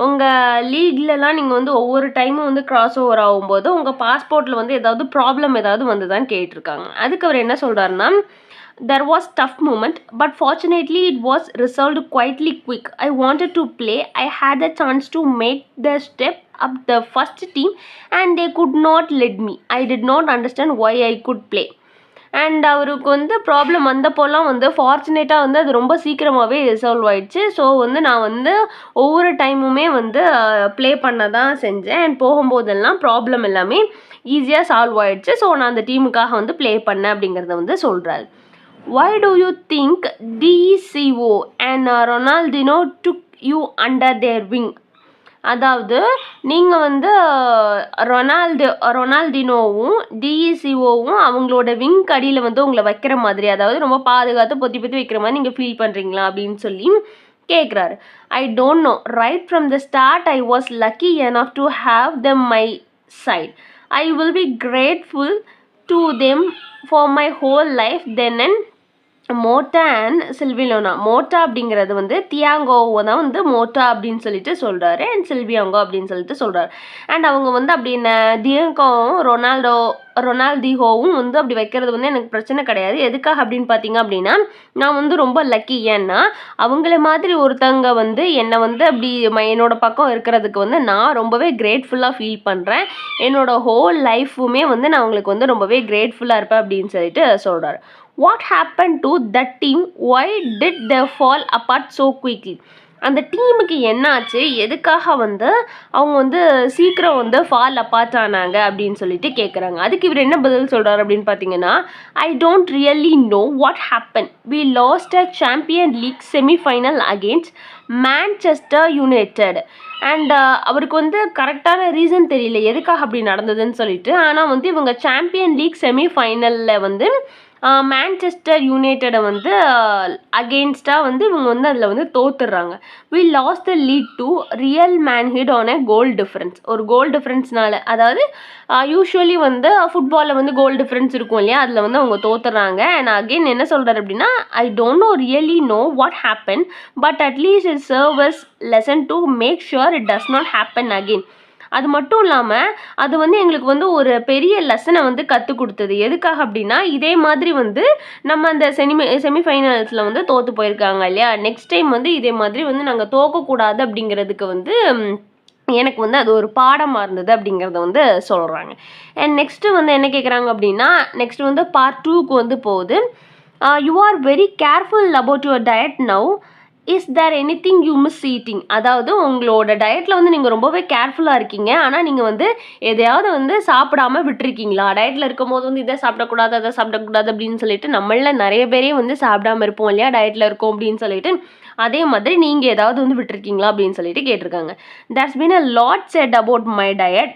உங்கள் லீக்லலாம் நீங்கள் வந்து ஒவ்வொரு டைமும் வந்து கிராஸ் ஓவர் ஆகும்போது உங்கள் பாஸ்போர்ட்டில் வந்து ஏதாவது ப்ராப்ளம் ஏதாவது வந்து தான் கேட்டிருக்காங்க. அதுக்கு அவர் என்ன சொல்கிறாருன்னா there was tough moment but fortunately it was resolved quietly quick. I wanted to play, I had a chance to make the step up the first team and they could not let me. I did not understand why I could play. And அவருக்கு வந்து problem வந்தப்போலாம் வந்து ஃபார்ச்சுனேட்டாக வந்து அது ரொம்ப சீக்கிரமாகவே resolve ஆகிடுச்சு. So வந்து நான் வந்து ஒவ்வொரு டைமுமே வந்து ப்ளே பண்ண தான் செஞ்சேன் அண்ட் போகும்போதெல்லாம் ப்ராப்ளம் எல்லாமே ஈஸியாக சால்வ் ஆகிடுச்சு. ஸோ நான் அந்த டீமுக்காக வந்து ப்ளே பண்ணேன் அப்படிங்கிறத வந்து சொல்கிறாரு. Why do you think DCO and Ronaldinho took you under their wing? அதாவது நீங்கள் வந்து ரொனால்டினோவும் டிஇசிஓவும் அவங்களோட விங் அடியில் வந்து உங்களை வைக்கிற மாதிரி, அதாவது ரொம்ப பாதுகாத்து பொத்தி பொத்தி வைக்கிற மாதிரி நீங்கள் ஃபீல் பண்ணுறீங்களா அப்படின்னு சொல்லி கேட்குறாரு. I don't know, right from the start I was lucky enough to have them my side. I will be grateful to them for my whole life. Then and Motta and சில்விலோனா, Motta அப்படிங்கிறது வந்து தியாங்கோவை தான் வந்து மோட்டா அப்படின்னு சொல்லிட்டு சொல்கிறாரு and சில்வியாங்கோ அப்படின்னு சொல்லிட்டு சொல்கிறாரு. அண்ட் அவங்க வந்து அப்படின்னு தியாங்கோவும் ரொனால்டிஹோவும் வந்து அப்படி வைக்கிறது வந்து எனக்கு பிரச்சனை கிடையாது. எதுக்காக அப்படின்னு பார்த்தீங்க அப்படின்னா நான் வந்து ரொம்ப லக்கி. ஏன்னா அவங்கள மாதிரி ஒருத்தங்க வந்து என்னை வந்து அப்படி என்னோட பக்கம் இருக்கிறதுக்கு வந்து நான் ரொம்பவே கிரேட்ஃபுல்லாக ஃபீல் பண்ணுறேன். என்னோட ஹோல் லைஃபுமே வந்து நான் அவங்களுக்கு வந்து ரொம்பவே கிரேட்ஃபுல்லாக இருப்பேன் அப்படின்னு சொல்லிட்டு சொல்கிறாரு. What happened to that team? Why did they fall apart so quickly? அந்த டீமுக்கு என்னாச்சு, எதுக்காக வந்து அவங்க வந்து சீக்கிரம் வந்து ஃபால் அப்பார்ட் ஆனாங்க அப்படின்னு சொல்லிட்டு கேட்குறாங்க. அதுக்கு இவர் என்ன பதில் சொல்கிறார் அப்படின்னு பார்த்தீங்கன்னா I don't really know what happen. We lost a champion league semifinal against Manchester United. And அவருக்கு வந்து கரெக்டான ரீசன் தெரியல எதுக்காக அப்படி நடந்ததுன்னு சொல்லிட்டு. ஆனால் வந்து இவங்க சாம்பியன் லீக் செமிஃபைனலில் வந்து மேன்செஸ்டர் யுனைட்டடை வந்து அகெயின்ஸ்டாக வந்து இவங்க வந்து அதில் வந்து தோத்துடுறாங்க. We lost the league to Real Madrid on a goal difference. ஒரு கோல் டிஃப்ரென்ஸ்னால, அதாவது யூஸ்வலி வந்து ஃபுட்பாலில் வந்து கோல் டிஃப்ரென்ஸ் இருக்கும் இல்லையா, அதில் வந்து அவங்க தோத்துடுறாங்க. அண்ட் அகெயின் என்ன சொல்கிறார் அப்படின்னா I don't know really know what happen but at least it serves lesson to make sure it does not happen again. அது மட்டும் இல்லாமல் அது வந்து எங்களுக்கு வந்து ஒரு பெரிய லெசனை வந்து கற்றுக் கொடுத்தது. எதுக்காக அப்படின்னா இதே மாதிரி வந்து நம்ம அந்த செமிஃபைனல்ஸில் வந்து தோற்று போயிருக்காங்க இல்லையா, நெக்ஸ்ட் டைம் வந்து இதே மாதிரி வந்து நாங்கள் தோக்கக்கூடாது அப்படிங்கிறதுக்கு வந்து எனக்கு வந்து அது ஒரு பாடமாக இருந்தது அப்படிங்கிறத வந்து சொல்கிறாங்க. அண்ட் நெக்ஸ்ட்டு வந்து என்ன கேட்குறாங்க அப்படின்னா நெக்ஸ்ட் வந்து பார்ட் 2க்கு வந்து போகுது. You are very careful about your diet now. Is there anything you miss eating? அதாவது உங்களோட டயட்டில் வந்து நீங்கள் ரொம்பவே கேர்ஃபுல்லாக இருக்கீங்க, ஆனால் நீங்கள் வந்து எதையாவது வந்து சாப்பிடாமல் விட்டுருக்கீங்களா? டயட்டில் இருக்கும் போது வந்து இதை சாப்பிடக்கூடாது அதை சாப்பிடக்கூடாது அப்படின்னு சொல்லிட்டு நம்மளில் நிறைய பேரே வந்து சாப்பிடாமல் இருப்போம் இல்லையா டயட்டில் இருக்கோம் அப்படின்னு சொல்லிட்டு. அதே மாதிரி நீங்கள் ஏதாவது வந்து விட்டுருக்கீங்களா அப்படின்னு சொல்லிட்டு கேட்டிருக்காங்க. There's been a lot set about my diet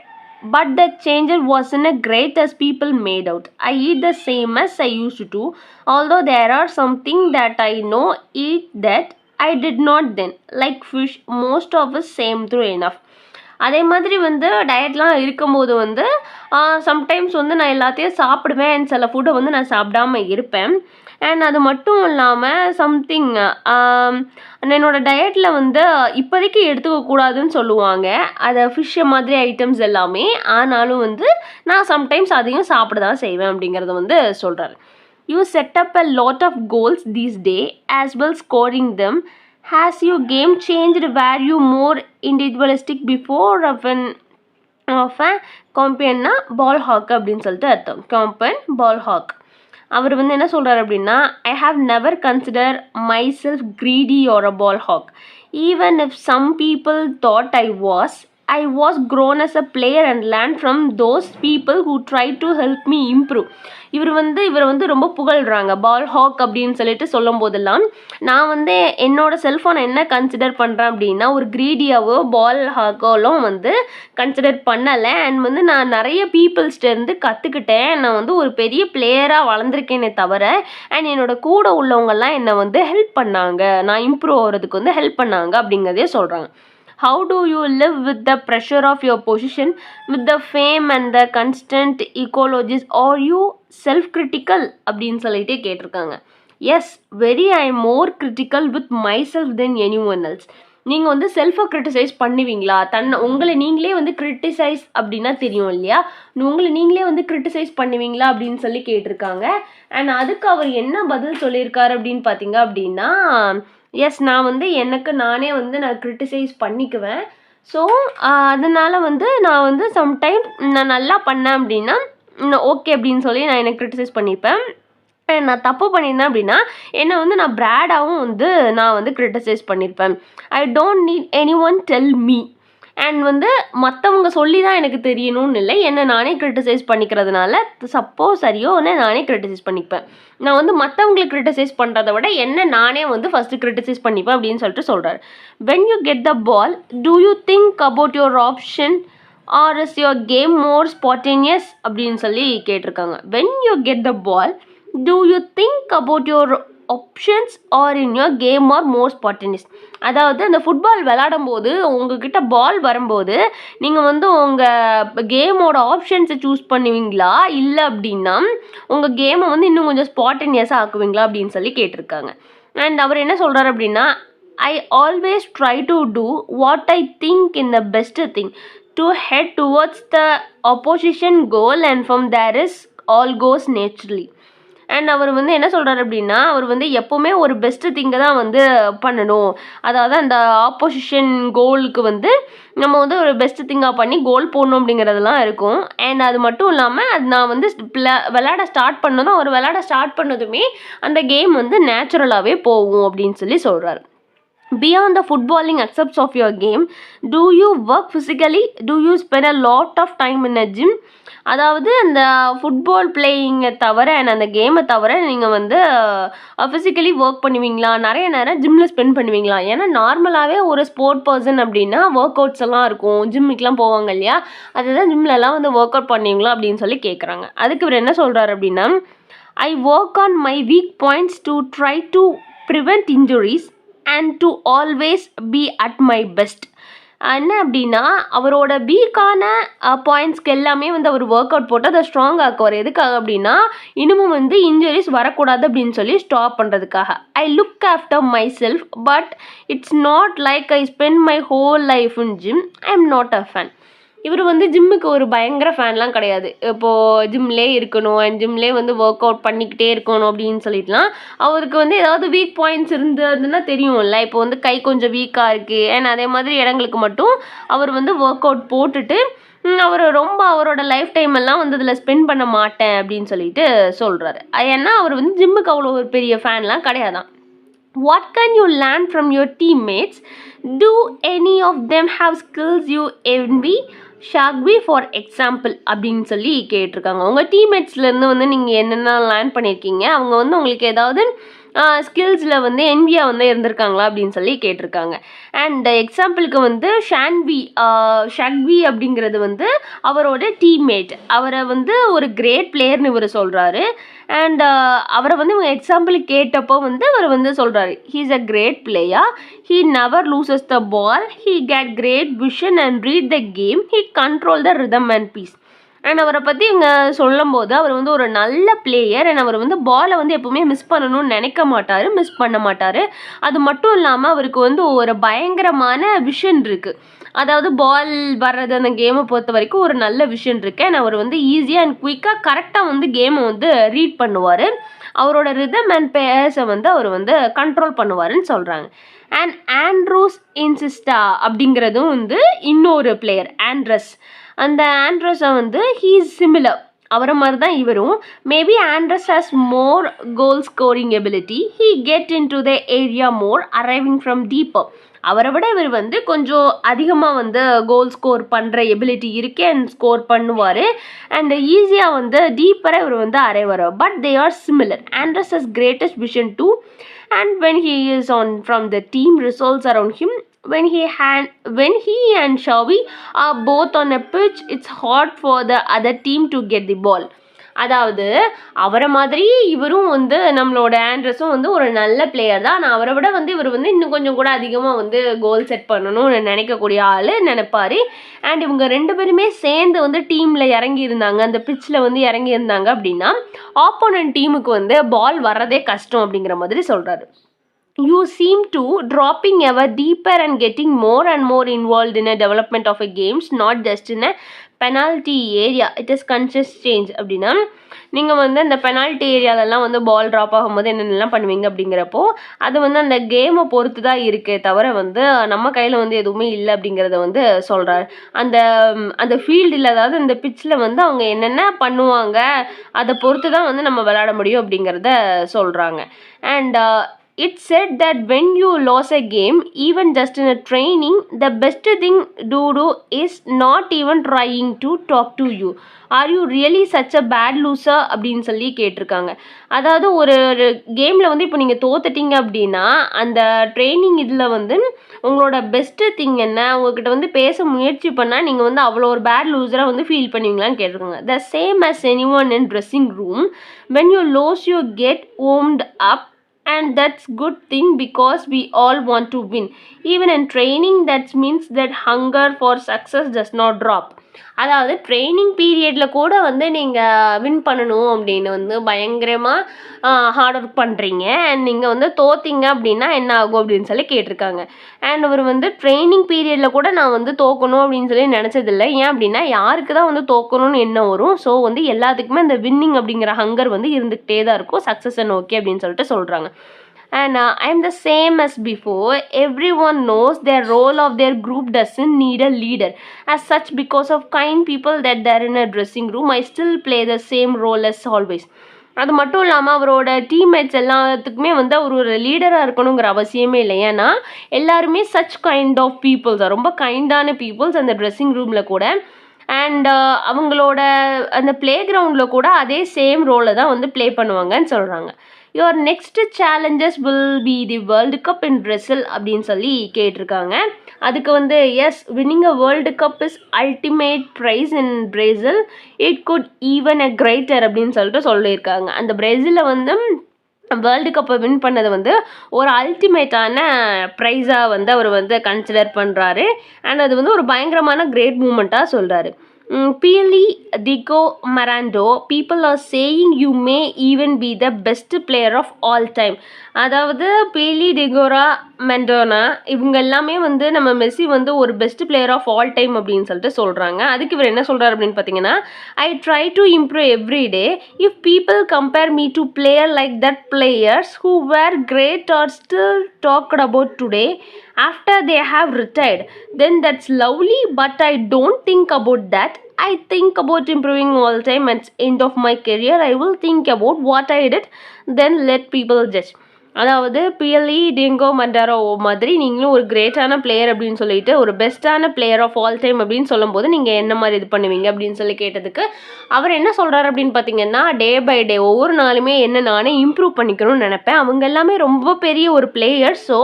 but the change wasn't as great as people made out. I eat the same as I used to, although there are something that I know eat that I did not then, like fish. Most of us same through enough. அதே மாதிரி வந்து டயட்லாம் இருக்கும்போது வந்து sometimes வந்து நான் எல்லாத்தையும் சாப்பிடுவேன் and சில ஃபுட்டை வந்து நான் சாப்பிடாம இருப்பேன். அண்ட் அது மட்டும் இல்லாமல் சம்திங் என்னோட டயட்டில் வந்து இப்போதைக்கு எடுத்துக்கக்கூடாதுன்னு சொல்லுவாங்க அதை ஃபிஷ் மாதிரி ஐட்டம்ஸ் எல்லாமே. ஆனாலும் வந்து நான் சம்டைம்ஸ் அதையும் சாப்பிட தான் செய்வேன் அப்படிங்கிறத வந்து சொல்கிறாரு. You set up a lot of goals these days as well scoring them. Has your game changed? Were you more individualistic before of a companion ball hawk அப்படின்னு சொல்லிட்டு அர்த்தம். companion ball hawk. அவர் வந்து என்ன சொல்கிறார் அப்படின்னா, I have never considered myself greedy or a ball hawk. Even if some people thought I was grown as a player and learned from those people who tried to help me improve. இவர் வந்து ரொம்ப புகழ்கிறாங்க பால் hack அப்படின்னு சொல்லிட்டு சொல்லும் போதெல்லாம். நான் வந்து என்னோட செல்ஃபோனை என்ன கன்சிடர் பண்ணுறேன் அப்படின்னா, ஒரு க்ரீடியாவோ பால் ஹாக்கோலாம் வந்து கன்சிடர் பண்ணலை. அண்ட் வந்து நான் நிறைய பீப்புள்ஸ்டேருந்து கற்றுக்கிட்டேன். நான் வந்து ஒரு பெரிய பிளேயராக வளர்ந்துருக்கேனே தவிர அண்ட் என்னோட கூட உள்ளவங்கெல்லாம் என்னை வந்து ஹெல்ப் பண்ணாங்க, நான் இம்ப்ரூவ் ஆகிறதுக்கு வந்து ஹெல்ப் பண்ணாங்க அப்படிங்கிறதே சொல்கிறாங்க. How do you live with the pressure of your position, with the fame and the constant ecologies? Are you self-critical? அப்படின்னு சொல்லிட்டு கேட்டிருக்காங்க. Yes, I am more critical with myself than anyone else. நீங்கள் வந்து செல்ஃபை criticise பண்ணுவீங்களா? உங்களை நீங்களே வந்து criticise அப்படின்னா தெரியும் இல்லையா, உங்களை நீங்களே வந்து கிரிட்டிசைஸ் பண்ணுவீங்களா அப்படின்னு சொல்லி கேட்டிருக்காங்க. அண்ட் அதுக்கு அவர் என்ன பதில் சொல்லியிருக்காரு அப்படின்னு பார்த்தீங்க அப்படின்னா, எஸ், நான் வந்து எனக்கு நானே வந்து நான் கிரிட்டிசைஸ் பண்ணிக்குவேன். ஸோ அதனால் வந்து நான் வந்து சம்டைம் நான் நல்லா பண்ணேன் அப்படின்னா ஓகே அப்படின்னு சொல்லி நான் எனக்கு கிரிட்டிசைஸ் பண்ணிப்பேன். நான் தப்பு பண்ணியிருந்தேன் அப்படின்னா என்னை வந்து நான் பிராடாகவும் வந்து நான் வந்து கிரிட்டிசைஸ் பண்ணியிருப்பேன். I don't need any one tell me. And வந்து மற்றவங்க சொல்லி தான் எனக்கு தெரியணும்னு இல்லை, என்னை நானே கிரிட்டிசைஸ் பண்ணிக்கிறதுனால சப்போஸ் சரியோ நானே கிரிட்டிசைஸ் பண்ணிப்பேன். நான் வந்து மற்றவங்களுக்கு கிரிட்டிசைஸ் பண்ணுறத விட என்ன நானே வந்து ஃபஸ்ட்டு கிரிட்டிசைஸ் பண்ணிப்பேன் அப்படின்னு சொல்லிட்டு சொல்கிறார். When you get the ball, do you think about your option or is your game more spontaneous அப்படின்னு சொல்லி கேட்டிருக்காங்க. When you get the ball, do you think about your options or in your game or more spontaneous? அதாவது அந்த football விளையாடும் போது உங்ககிட்ட பால் வரும்போது நீங்கள் வந்து உங்கள் கேமோட ஆப்ஷன்ஸை சூஸ் பண்ணுவீங்களா, இல்லை அப்படின்னா உங்கள் கேமை வந்து இன்னும் கொஞ்சம் ஸ்பான்டேனியஸாக ஆக்குவீங்களா அப்படின்னு சொல்லி கேட்டிருக்காங்க. அண்ட் அவர் என்ன சொல்கிறார் அப்படின்னா, I always try to do what I think in the best thing to head towards the opposition goal and from there is all goes naturally. And அவர் வந்து என்ன சொல்கிறார் அப்படின்னா, அவர் வந்து எப்போவுமே ஒரு பெஸ்ட்டு திங்கை தான் வந்து பண்ணணும். அதாவது அந்த ஆப்போசிஷன் கோலுக்கு வந்து நம்ம வந்து ஒரு பெஸ்ட்டு திங்காக பண்ணி கோல் போடணும் அப்படிங்கிறதுலாம் இருக்கும். அண்ட் அது மட்டும் இல்லாமல் அது நான் வந்து விளையாட ஸ்டார்ட் பண்ணதும் அவர் விளையாட ஸ்டார்ட் பண்ணதுமே அந்த கேம் வந்து நேச்சுரலாகவே போகும் அப்படின்னு சொல்லி சொல்கிறார். Beyond the footballing aspects of your game, do you work physically? Do you spend a lot of time in a gym? அதாவது அந்த ஃபுட்பால் பிளேயிங்கை தவிர அந்த கேமை தவிர நீங்கள் வந்து ஃபிசிக்கலி ஒர்க் பண்ணுவீங்களா, நிறைய நேரம் ஜிம்மில் ஸ்பெண்ட் பண்ணுவீங்களா? ஏன்னா நார்மலாகவே ஒரு ஸ்போர்ட் பர்சன் அப்படின்னா ஒர்க் அவுட்ஸ் எல்லாம் இருக்கும், ஜிம்முக்கெலாம் போவாங்க இல்லையா, அதுதான் ஜிம்லலாம் வந்து ஒர்க் அவுட் பண்ணுவீங்களா அப்படின்னு சொல்லி கேட்குறாங்க. அதுக்கு இவர் என்ன சொல்கிறார் அப்படின்னா, I work on my week points to try to prevent injuries and to always be at my best. என்ன அப்படின்னா அவரோட வீக்கான பாயிண்ட்ஸ்க்கு எல்லாமே வந்து அவர் ஒர்க் அவுட் போட்டு அதை ஸ்ட்ராங் ஆக்குவார். எதுக்காக அப்படின்னா இன்னமும் வந்து இன்ஜுரிஸ் வரக்கூடாது அப்படின்னு சொல்லி ஸ்டாப் பண்ணுறதுக்காக. I look after my self but it's not like I spend my whole life in gym. I'm not a fan. இவர் வந்து ஜிம்முக்கு ஒரு பயங்கர ஃபேன்லாம் கிடையாது. இப்போது ஜிம்லே இருக்கணும் அண்ட் ஜிம்லே வந்து ஒர்க் அவுட் பண்ணிக்கிட்டே இருக்கணும் அப்படின்னு சொல்லிட்டுலாம் அவருக்கு வந்து ஏதாவது வீக் பாயிண்ட்ஸ் இருந்ததுன்னா தெரியும்ல. இப்போ வந்து கை கொஞ்சம் வீக்காக இருக்குது அண்ட் அதே மாதிரி இடங்களுக்கு மட்டும் அவர் வந்து ஒர்க் அவுட் போட்டுட்டு அவர் ரொம்ப அவரோட லைஃப் டைம் எல்லாம் வந்து அதில் ஸ்பெண்ட் பண்ண மாட்டேன் அப்படின்னு சொல்லிட்டு சொல்கிறாரு. ஏன்னா அவர் வந்து ஜிம்முக்கு அவ்வளோ ஒரு பெரிய ஃபேன்லாம் கிடையாதான். What can you learn from your teammates? Do any of them have skills you envy? ஷாக்வி ஃபார் எக்ஸாம்பிள் அப்படின்னு சொல்லி கேட்டிருக்காங்க. உங்கள் டீம்மேட்ஸ்லேருந்து வந்து நீங்கள் என்னென்ன லேர்ன் பண்ணியிருக்கீங்க, அவங்க வந்து உங்களுக்கு ஏதாவது ஸ்கில்ஸில் வந்து என்வியாக வந்து இருந்திருக்காங்களா அப்படின்னு சொல்லி கேட்டிருக்காங்க. அண்ட் எக்ஸாம்பிளுக்கு வந்து ஷக்வி அப்படிங்கிறது வந்து அவரோட டீம்மேட். அவரை வந்து ஒரு கிரேட் பிளேயர்னு இவர் சொல்கிறாரு. அண்ட் அவரை வந்து இவங்க எக்ஸாம்பிளுக்கு கேட்டப்போ வந்து அவர் வந்து சொல்கிறாரு, he is a great player, he never loses the ball, he had great vision and read the game, he control the rhythm and peace. And அவரை பற்றி இவங்க சொல்லும் போது அவர் வந்து ஒரு நல்ல பிளேயர். அண்ட் அவர் வந்து பாலை வந்து எப்போவுமே மிஸ் பண்ணணும்னு நினைக்க மாட்டார், மிஸ் பண்ண மாட்டார். அது மட்டும் இல்லாமல் அவருக்கு வந்து ஒரு பயங்கரமான விஷன் இருக்குது. அதாவது பால் வர்றது அந்த கேமை பொறுத்த வரைக்கும் ஒரு நல்ல விஷன் இருக்குது. அண்ட் அவர் வந்து ஈஸியாக அண்ட் குயிக்காக கரெக்டாக வந்து கேமை வந்து ரீட் பண்ணுவார். அவரோட ரிதம் அண்ட் பேஸை வந்து அவர் வந்து கண்ட்ரோல் பண்ணுவாருன்னு சொல்கிறாங்க. அண்ட் ஆண்ட்ரூஸ் இன்சிஸ்டா அப்படிங்கிறதும் வந்து இன்னொரு பிளேயர் ஆண்ட்ரஸ். அந்த ஆண்ட்ரஸை வந்து ஹீஸ் சிமிலர், அவரை மாதிரி தான் இவரும். Maybe Andres has more goal scoring ability, he get into the area more arriving from deeper. அவரை விட இவர் வந்து கொஞ்சம் அதிகமாக வந்து கோல் ஸ்கோர் பண்ணுற எபிலிட்டி இருக்கே அண்ட் ஸ்கோர் பண்ணுவார். அண்ட் ஈஸியாக வந்து டீப்பராக இவர் வந்து அரைவார். But they are similar. Andres has greatest vision too. And when he is on from the team results around him, when he and Xavi are both on a pitch, it's hard for the other team to get the ball. அதாவது அவரை மாதிரி இவரும் வந்து நம்மளோட ஆண்ட்ரஸும் வந்து ஒரு நல்ல player தான். ஆனால் அவரை விட வந்து இவர் வந்து இன்னும் கொஞ்சம் கூட அதிகமாக வந்து கோல் செட் பண்ணணும்னு நினைக்கக்கூடிய ஆள் நினைப்பார். அண்ட் இவங்க 2 பேருமே சேர்ந்து வந்து டீமில் இறங்கியிருந்தாங்க, அந்த பிச்சில் வந்து இறங்கியிருந்தாங்க அப்படின்னா ஆப்போனன்ட் டீமுக்கு வந்து பால் வர்றதே கஷ்டம் அப்படிங்கிற மாதிரி சொல்கிறாரு. You seem to dropping ever deeper and getting more and more involved in a development of a games, not just in a penalty area. It is conscious change. அப்படின்னா நீங்கள் வந்து அந்த பெனால்ட்டி ஏரியாலெல்லாம் வந்து பால் ட்ராப் ஆகும்போது என்னென்னலாம் பண்ணுவீங்க அப்படிங்கிறப்போ அது வந்து அந்த கேமை பொறுத்து தான் இருக்கே தவிர வந்து நம்ம கையில் வந்து எதுவுமே இல்லை அப்படிங்கிறத வந்து சொல்கிறார். அந்த அந்த ஃபீல்டில், அதாவது அந்த பிச்சில் வந்து அவங்க என்னென்ன பண்ணுவாங்க அதை பொறுத்து தான் வந்து நம்ம விளையாட முடியும் அப்படிங்கிறத சொல்கிறாங்க. And it said that when you lose a game, even just in a training, the best thing to do is not even trying to talk to you. Are you really such a bad loser அப்படின்னு சொல்லி கேட்டிருக்காங்க. அதாவது ஒரு கேமில் வந்து இப்போ நீங்கள் தோத்துட்டீங்க அப்படின்னா அந்த ட்ரைனிங் இதில் வந்து உங்களோட பெஸ்ட்டு திங் என்ன, உங்ககிட்ட வந்து பேச முயற்சி பண்ணால் நீங்கள் வந்து அவ்வளோ ஒரு பேட் லூஸராக வந்து ஃபீல் பண்ணுவீங்களான்னு கேட்டிருக்காங்க. The same as anyone in dressing room, when you lose you get warmed up, and that's good thing because we all want to win. Even in training, that means that hunger for success does not drop. அதாவது training பீரியடில் கூட வந்து நீங்கள் win பண்ணணும் அப்படின்னு வந்து பயங்கரமாக hard work பண்ணுறீங்க. அண்ட் நீங்கள் வந்து தோத்தீங்க அப்படின்னா என்ன ஆகும் அப்படின்னு சொல்லி கேட்டிருக்காங்க. அண்ட் அவர் வந்து ட்ரைனிங் பீரியடில் கூட நான் வந்து தோக்கணும் அப்படின்னு சொல்லி நினச்சதில்லை. ஏன் அப்படின்னா யாருக்கு தான் வந்து தோக்கணும்னு என்ன வரும். ஸோ வந்து எல்லாத்துக்குமே அந்த வின்னிங் அப்படிங்கிற ஹங்கர் வந்து இருந்துக்கிட்டே தான் இருக்கும் சக்ஸஸை நோக்கி அப்படின்னு சொல்லிட்டு சொல்கிறாங்க. And I'm the same as before. Everyone knows their role of their group doesn't need a leader. As such, because of kind people that they're in a dressing room, I still play the same role as always. அது மட்டும் இல்லாமல் அவரோட teammates எல்லாத்துக்குமே வந்து அவர் ஒரு லீடராக இருக்கணுங்கிற அவசியமே இல்லை. ஏன்னா எல்லாருமே சச் கைண்ட் ஆஃப் பீப்புள்ஸ், ரொம்ப கைண்டான பீப்புள்ஸ் அந்த ட்ரெஸ்ஸிங் ரூமில் கூட. அண்ட் அவங்களோட அந்த ப்ளே கிரவுண்டில் கூட அதே சேம் ரோலை தான் வந்து ப்ளே பண்ணுவாங்கன்னு சொல்கிறாங்க. Your next challenges will be the world cup in Brazil அப்படின்னு சொல்லி கேட்டிருக்காங்க. அதுக்கு வந்து yes, winning a world cup is ultimate prize in Brazil, it could even a greater அப்படின்னு சொல்லிட்டு சொல்லியிருக்காங்க. அந்த பிரேசிலில் வந்து வேர்ல்டு கப்பை வின் பண்ணது வந்து ஒரு அல்டிமேட்டான ப்ரைஸாக வந்து அவர் வந்து கன்சிடர் பண்ணுறாரு. அண்ட் அது வந்து ஒரு பயங்கரமான கிரேட் மூமெண்ட்டாக சொல்கிறாரு. Pili Diego Marando, people are saying you may even be the best player of all time. அதாவது பீலி டிகோரா மெண்டோனா இவங்க எல்லாமே வந்து நம்ம மெஸ்ஸி வந்து ஒரு best player of all time அப்படின்னு சொல்லிட்டு சொல்கிறாங்க. அதுக்கு இவர் என்ன சொல்கிறார் அப்படின்னு பார்த்தீங்கன்னா, I try to improve every day. If people compare me to player like that players who were great are still talked about today after they have retired, then that's lovely, but I don't think about that. I think about improving all time. At the end of my career I will think about what I did, then let people judge. அதாவது BLE dingo மண்டாரோ மாதிரி நீங்களும் ஒரு கிரேட்டான player அப்படின்னு சொல்லிட்டு ஒரு பெஸ்ட்டான player of all time அப்படின்னு சொல்லும்போது நீங்கள் என்ன மாதிரி இது பண்ணுவீங்க அப்படின்னு சொல்லி கேட்டதுக்கு அவர் என்ன சொல்கிறாரு அப்படின்னு பார்த்தீங்கன்னா, டே பை டே ஒவ்வொரு நாளுமே என்ன நானே இம்ப்ரூவ் பண்ணிக்கணும்னு நினைப்பேன். அவங்க எல்லாமே ரொம்ப பெரிய ஒரு பிளேயர். ஸோ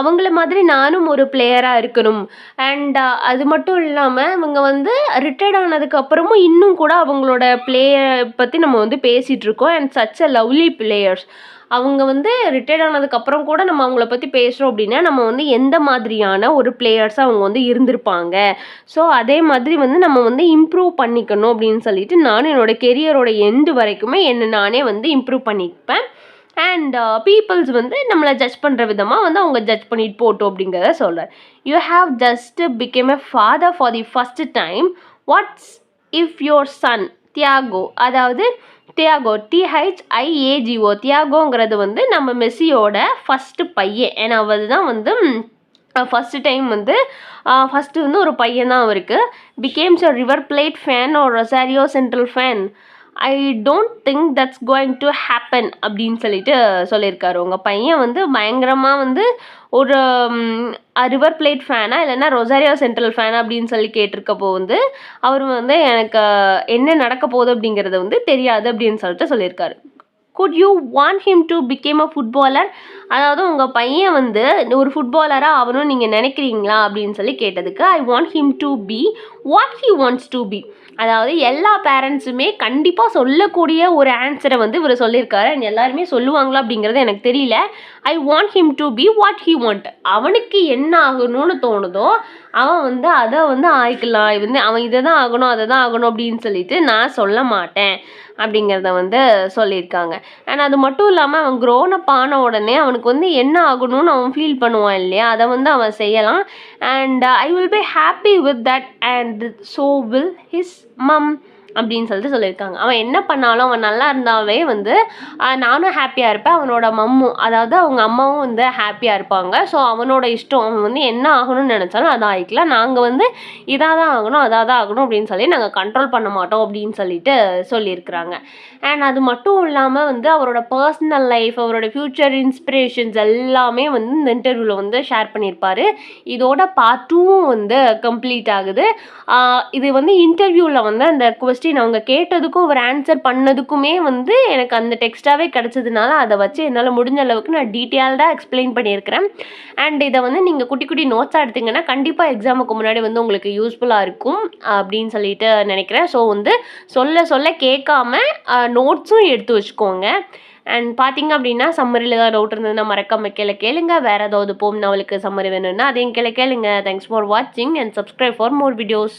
அவங்கள மாதிரி நானும் ஒரு பிளேயராக இருக்கணும். அண்ட் அது மட்டும் இல்லாமல் இவங்க வந்து ரிட்டையர்ட் ஆனதுக்கு அப்புறமும் இன்னும் கூட அவங்களோட பிளேயர் பற்றி நம்ம வந்து பேசிகிட்டு இருக்கோம். And such a lovely players. அவங்க வந்து ரிட்டையர்ட் ஆனதுக்கப்புறம் கூட நம்ம அவங்கள பற்றி பேசுகிறோம் அப்படின்னா நம்ம வந்து எந்த மாதிரியான ஒரு பிளேயர்ஸாக அவங்க வந்து இருந்திருப்பாங்க. ஸோ அதே மாதிரி வந்து நம்ம வந்து இம்ப்ரூவ் பண்ணிக்கணும் அப்படின்னு சொல்லிட்டு நானும் என்னோடய கெரியரோட எண்டு வரைக்குமே என்னை நானே வந்து இம்ப்ரூவ் பண்ணிப்பேன். அண்ட் பீப்புள்ஸ் வந்து நம்மளை ஜட்ஜ் பண்ணுற விதமாக வந்து அவங்க ஜட்ஜ் பண்ணிட்டு போட்டோம் அப்படிங்கிறத சொல்கிறார். You have just became a father for the first time. What's if your son Thiago, அதாவது தியாகோ THIAGO தியாகோங்கிறது வந்து நம்ம மெஸ்ஸியோட ஃபஸ்ட்டு பையன். ஏன்னா அவர் தான் வந்து ஃபஸ்ட்டு டைம் வந்து ஃபஸ்ட்டு வந்து ஒரு பையன் தான் அவருக்கு. Becomes a River Plate fan or Rosario Central fan. I don't think that's going to happen அப்படின்னு சொல்லிட்டு சொல்லியிருக்காரு. உங்கள் பையன் வந்து பயங்கரமாக வந்து ஒரு ரிவர் பிளேட் ஃபேனா இல்லைன்னா ரொசாரியோ சென்ட்ரல் ஃபேனா அப்படின்னு சொல்லி கேட்டிருக்கப்போ வந்து அவர் வந்து எனக்கு என்ன நடக்க போகுது அப்படிங்கிறது வந்து தெரியாது அப்படின்னு சொல்லிட்டு சொல்லியிருக்காரு. Good you want him to became a footballer, அதாவது உங்கள் பையன் வந்து ஒரு ஃபுட்பாலராக ஆகணும்னு நீங்கள் நினைக்கிறீங்களா அப்படின்னு சொல்லி கேட்டதுக்கு I want him to be what he wants to be. அதாவது எல்லா பேரண்ட்ஸுமே கண்டிப்பாக சொல்லக்கூடிய ஒரு ஆன்சரை வந்து இவர் சொல்லியிருக்காரு. அண்ட் எல்லாருமே சொல்லுவாங்களா அப்படிங்கிறது எனக்கு தெரியல. I want him to be what he want. அவனுக்கு என்ன ஆகணும்னு தோணுதோ அவன் வந்து அதை வந்து ஆயிக்கலாம். வந்து அவன் இதை தான் ஆகணும் அதை தான் ஆகணும் அப்படின்னு சொல்லிட்டு நான் சொல்ல மாட்டேன் அப்படிங்கிறத வந்து சொல்லியிருக்காங்க. அண்ட் அது மட்டும் இல்லாமல் அவன் க்ரோன் அப் ஆன உடனே அவனுக்கு வந்து என்ன ஆகணும்னு அவன் ஃபீல் பண்ணுவான் இல்லையா, அதை வந்து அவன் செய்யலாம். And I will be happy with that and so will his mum அப்படின்னு சொல்லிட்டு சொல்லியிருக்காங்க. அவன் என்ன பண்ணாலும் அவன் நல்லா இருந்தாவே வந்து நானும் ஹாப்பியாக இருப்பேன், அவனோட மம்மும் அதாவது அவங்க அம்மாவும் வந்து ஹாப்பியாக இருப்பாங்க. ஸோ அவனோட இஷ்டம், அவன் வந்து என்ன ஆகணும்னு நினச்சாலும் அதை ஆகிக்கலாம். நாங்கள் வந்து இதாக தான் ஆகணும் அதாக தான் ஆகணும் அப்படின்னு சொல்லி நாங்கள் கண்ட்ரோல் பண்ண மாட்டோம் அப்படின்னு சொல்லிட்டு சொல்லியிருக்கிறாங்க. அண்ட் அது மட்டும் இல்லாமல் வந்து அவரோட பர்சனல் லைஃப், அவரோட ஃப்யூச்சர் இன்ஸ்பிரேஷன்ஸ் எல்லாமே வந்து இந்த இன்டர்வியூவில் வந்து ஷேர் பண்ணியிருப்பார். இதோட பார்ட் 2 வந்து கம்ப்ளீட் ஆகுது. இது வந்து இன்டர்வியூவில் வந்து அந்த கொஸ்டின் அவங்க கேட்டதுக்கும் அவர் ஆன்சர் பண்ணதுக்குமே வந்து எனக்கு அந்த டெக்ஸ்ட்டாகவே கிடச்சதுனால அதை வச்சு என்னால் முடிஞ்ச அளவுக்கு நான் டீட்டெயில்டாக எக்ஸ்பிளைன் பண்ணியிருக்கிறேன். அண்ட் இதை வந்து நீங்கள் குட்டி குட்டி நோட்ஸாக எடுத்திங்கன்னா கண்டிப்பாக எக்ஸாமுக்கு முன்னாடி வந்து உங்களுக்கு யூஸ்ஃபுல்லாக இருக்கும் அப்படின்னு சொல்லிட்டு நினைக்கிறேன். ஸோ வந்து சொல்ல சொல்ல கேட்காம நோட்ஸும் எடுத்து வச்சுக்கோங்க. அண்ட் பார்த்தீங்க அப்படின்னா சம்மரியில் ஏதாவது டவுட் இருந்ததுன்னா மறக்காம கேளுங்க. வேறு ஏதாவது போம் நாவலுக்கு சம்மரி வேணும்னா அதையும் கேளுங்க. தேங்க்ஸ் ஃபார் வாட்சிங் and subscribe for more videos.